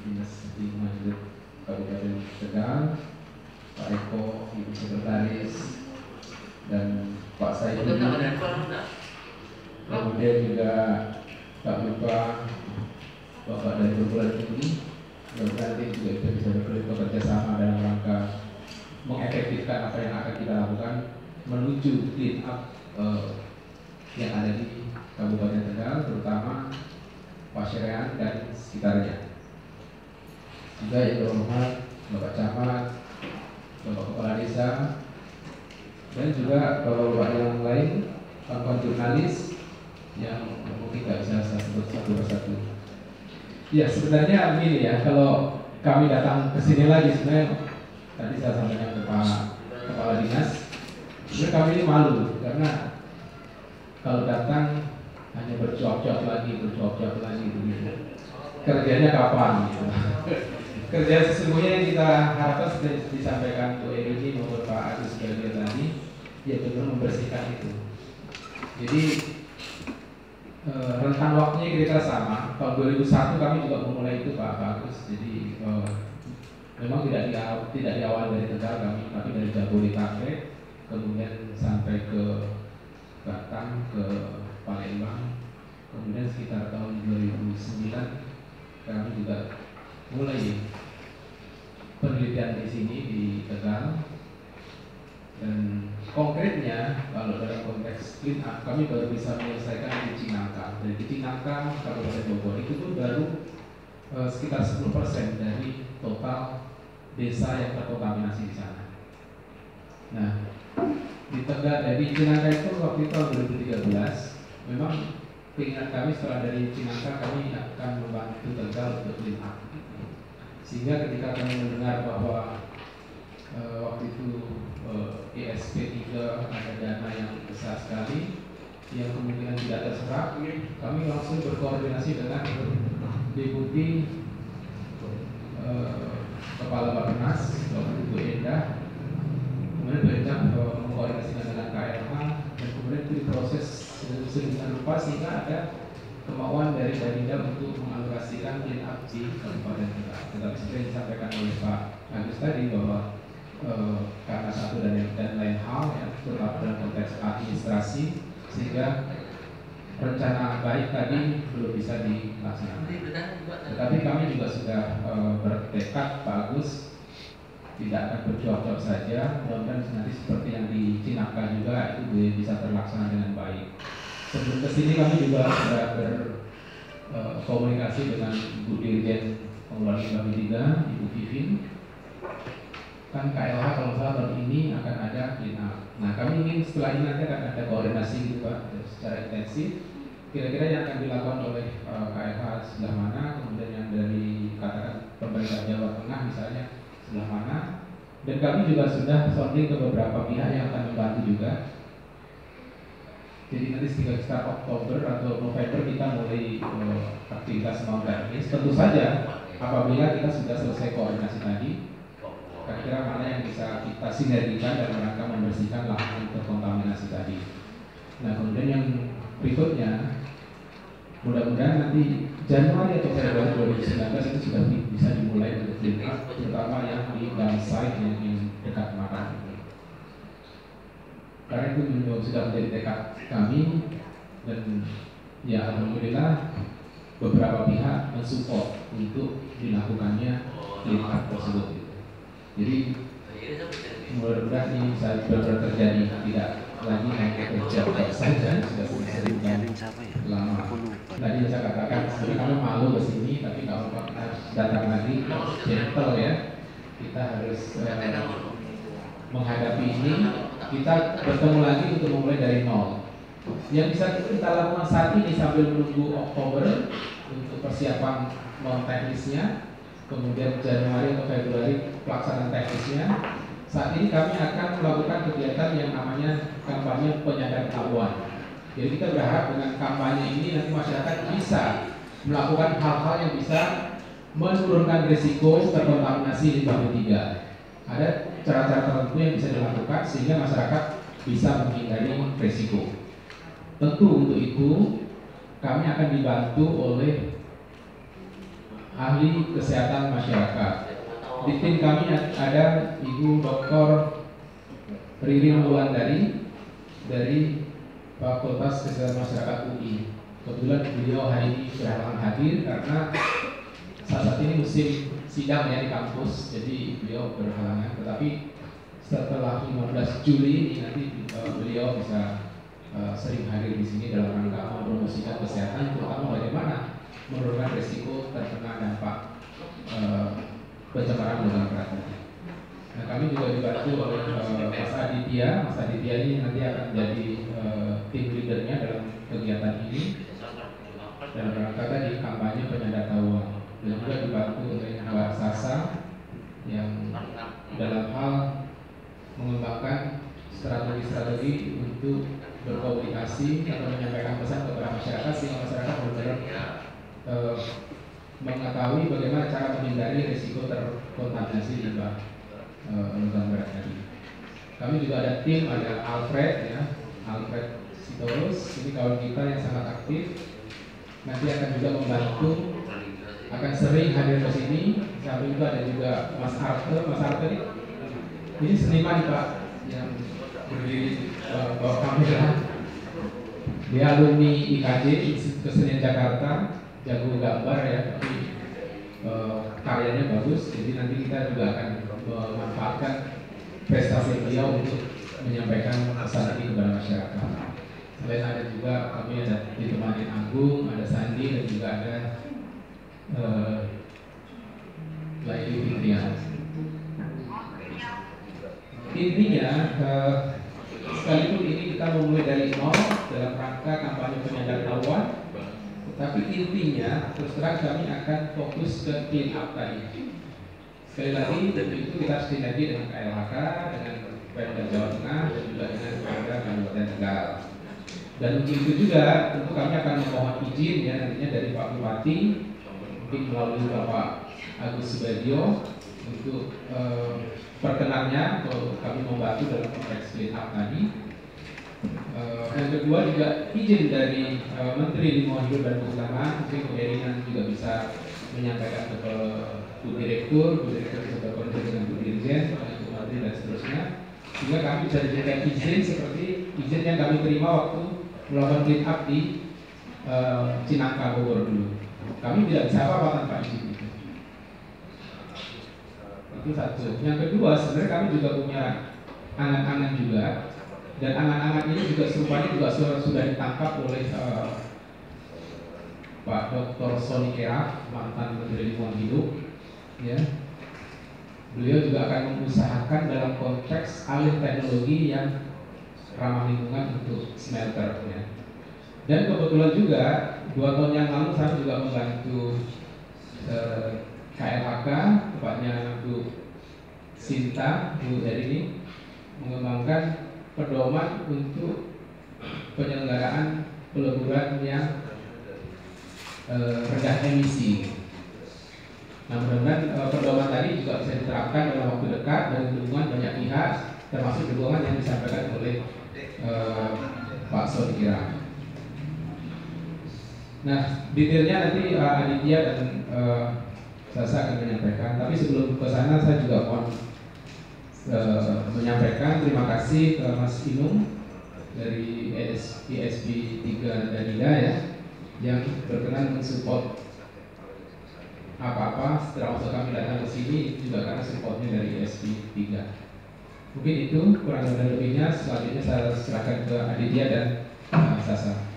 Dinas Lingkungan Hidup Kabupaten Tegal, Pak Eko, Ibu Sekretaris, dan Pak Saidi, kemudian juga Pak Lupa, Bapak dari perguruan tinggi, dan nanti juga kita bisa bekerja sama dalam rangka mengefektifkan apa yang akan kita lakukan menuju clean up yang ada di Kabupaten Tegal, terutama Pasarean dan sekitarnya. Juga yang terhormat Bapak Camat, Bapak Kepala Desa, dan juga Bapak-bapak yang lain, kawan jurnalis yang mungkin tidak bisa saya sebut satu persatu. Ya sebenarnya begini ya, kalau kami datang ke sini lagi sebenarnya tadi saya sampaikan ke Pak Kepala Dinas, sebenarnya kami ini malu karena kalau datang hanya bercuap-cuap lagi begitu. Kerjanya kapan gitu. Kerja sesungguhnya yang kita harapkan sudah disampaikan Bu Eri maupun Pak Agus sebagian tadi, ya benar membersihkan itu. Jadi rentang waktunya kita sama. Tahun 2001 kami juga memulai itu Pak Agus. Jadi memang tidak di awal dari Tegal kami, tapi dari Jabodetabek, kemudian sampai ke Batam, ke Palembang, kemudian sekitar tahun 2009 kami juga mulai penelitian di sini di Tegal. Dan konkretnya kalau dalam konteks clean up kami baru bisa menyelesaikan di Cinangka. Dari Cinangka Kabupaten Bogor itu pun baru sekitar 10% dari total desa yang terkontaminasi di sana. Nah, di Tegal dari Cinangka itu waktu tahun 2013 memang keinginan kami setelah dari Cinangka kami akan membantu Tegal untuk clean up. Sehingga ketika kami mendengar bahwa waktu itu ISP 3 ada dana yang besar sekali yang kemungkinan tidak terserap, kami langsung berkoordinasi dengan Deputi Kepala Bappenas, Bu Endah, kemudian Bu Endah mengkoordinasikan dengan KLH, dan kemudian itu diproses sedemikian rupa sehingga ada kemauan dari Darinda untuk mengalokasikan clean up di Kabupaten Tegal. Tetapi seperti yang disampaikan oleh Pak Agus tadi bahwa karena satu dan lain hal ya, terutama dalam konteks administrasi, sehingga rencana baik tadi belum bisa dilaksanakan. Tetapi kami juga sudah bertekad Pak Agus tidak akan bercuap-cuap saja, mudah-mudahan nanti seperti yang di Cinangka juga itu bisa terlaksana dengan baik. Sebelum kesini kami juga sudah berkomunikasi dengan Ibu Dirjen Pengelolaan Limbah 3, Ibu Vivin. Kan KLH kalau salah tahun ini akan ada clean up. Nah kami ingin setelah ini nanti akan ada koordinasi gitu Pak secara intensif. Kira-kira yang akan dilakukan oleh KLH sebelah mana, kemudian yang dari katakan pemerintah Jawa Tengah misalnya sebelah mana. Dan kami juga sudah sounding ke beberapa pihak yang akan membantu juga. Jadi nanti sekitar Oktober atau November kita mulai aktivitas mau teknis. Tentu saja apabila kita sudah selesai koordinasi tadi, kira-kira mana yang bisa kita sinergikan dalam rangka membersihkan lahan terkontaminasi tadi. Nah kemudian yang berikutnya, mudah-mudahan nanti Januari atau Februari 2019 itu sudah bisa dimulai untuk clean up, terutama yang di downside yang dekat Malang. Karena itu sudah menjadi tekad kami, dan ya alhamdulillah beberapa pihak mensupport untuk dilakukannya clean up tersebut. Jadi mudah-mudahan ini bisa benar-benar terjadi, tidak lagi hanya kerja saja sudah sering lama. Tadi saya katakan sebenarnya kami malu kesini, tapi kalau kita datang lagi gentle ya, kita harus menghadapi ini. Kita bertemu lagi untuk memulai dari nol. Yang bisa kita lakukan saat ini sambil menunggu Oktober untuk persiapan non teknisnya, kemudian Januari atau Februari pelaksanaan teknisnya. Saat ini kami akan melakukan kegiatan yang namanya kampanye penyadaran pengetahuan. Jadi kita berharap dengan kampanye ini nanti masyarakat bisa melakukan hal-hal yang bisa menurunkan risiko terkontaminasi limbah B3. Ada cara-cara tertentu yang bisa dilakukan sehingga masyarakat bisa menghindari risiko. Tentu untuk itu kami akan dibantu oleh ahli kesehatan masyarakat. Di tim kami ada Ibu Dr. Ririn Wulandari dari Fakultas Kesehatan Masyarakat UI. Kebetulan beliau hari ini berhalangan hadir karena saat ini musim sidang ya di kampus, jadi beliau berhalangan. Tetapi setelah 15 Juli ini nanti beliau bisa sering hadir di sini dalam rangka mempromosikan kesehatan, terutama bagaimana menurunkan risiko terkena dampak pencemaran udara berat. Nah, kami juga dibantu oleh Mas Aditya. Mas Aditya ini nanti akan jadi tim leadernya dalam kegiatan ini dalam rangka tadi kampanye penyandertauan. Dan juga dibantu oleh Mbak Sasa yang dalam hal mengembangkan strategi-strategi untuk berkomunikasi atau menyampaikan pesan kepada masyarakat sehingga masyarakat benar-benar mengetahui bagaimana cara menghindari risiko terkontaminasi limbah logam berat tadi. Kami juga ada tim, ada Alfred ya, Alfred Sitorus, ini kawan kita yang sangat aktif. Nanti akan juga membantu, akan sering hadir ke sini. Sampai itu ada juga Mas Arte. Mas Arte ini seniman Pak yang berdiri bawa kamera. Dia alumni IKJ, Institut Kesenian Jakarta, jago gambar ya, tapi karyanya bagus. Jadi nanti kita juga akan memanfaatkan prestasi beliau untuk menyampaikan pesan ini kepada masyarakat. Selain ada juga kami ada ditemani Agung, ada Sandi dan juga ada Laili Fitrian. Intinya sekalipun ini kita memulai dari nol dalam rangka kampanye penyandertauan, tapi intinya terus terang kami akan fokus ke clean up tadi. Sekali lagi, tentu itu kita harus sinergi dengan KLHK, dengan Pemda Jawa Tengah, dan juga dengan Pemda Kabupaten Tegal. Dan untuk itu juga, tentu kami akan memohon izin ya nantinya dari Pak Bupati, mungkin melalui Bapak Agus Subagio untuk perkenannya kalau kami membantu dalam konteks clean up tadi. Yang kedua juga izin dari Menteri Lingkungan Hidup dan Kehutanan, mungkin Bu Erina juga bisa menyampaikan ke Bu Direktur bisa berkoordinasi dengan Bu Dirjen, Bu Menteri dan seterusnya, sehingga kami bisa diberikan izin seperti izin yang kami terima waktu melakukan clean up di Cinangka Bogor dulu. Kami tidak bisa apa-apa tanpa izin itu. Itu satu. Yang kedua, sebenarnya kami juga punya angan-angan juga. Dan angan-angan ini juga serupanya juga sudah ditangkap oleh Pak Dr. Soni Kera, mantan Menteri Lingkungan Hidup. Ya, beliau juga akan mengusahakan dalam konteks alih teknologi yang ramah lingkungan untuk smelter. Ya. Dan kebetulan juga 2 tahun yang lalu saya juga membantu KLHK, tepatnya Bu Sinta, Bu Erini, mengembangkan pedoman untuk penyelenggaraan peleburan yang rendah emisi. Nah, mudah-mudahan pedoman tadi juga bisa diterapkan dalam waktu dekat dan dukungan banyak pihak, termasuk dukungan yang disampaikan oleh Pak Soni Kira. Nah, detailnya nanti Aditya dan Sasa akan menyampaikan. Tapi sebelum ke sana saya juga mohon menyampaikan terima kasih ke Mas Inung dari ISP 3 Danida ya, yang berkenan mensupport apa-apa termasuk kami datang ke sini juga karena supportnya dari ISP 3. Mungkin itu kurang lebihnya. Selanjutnya saya serahkan ke Aditya dan Sasa.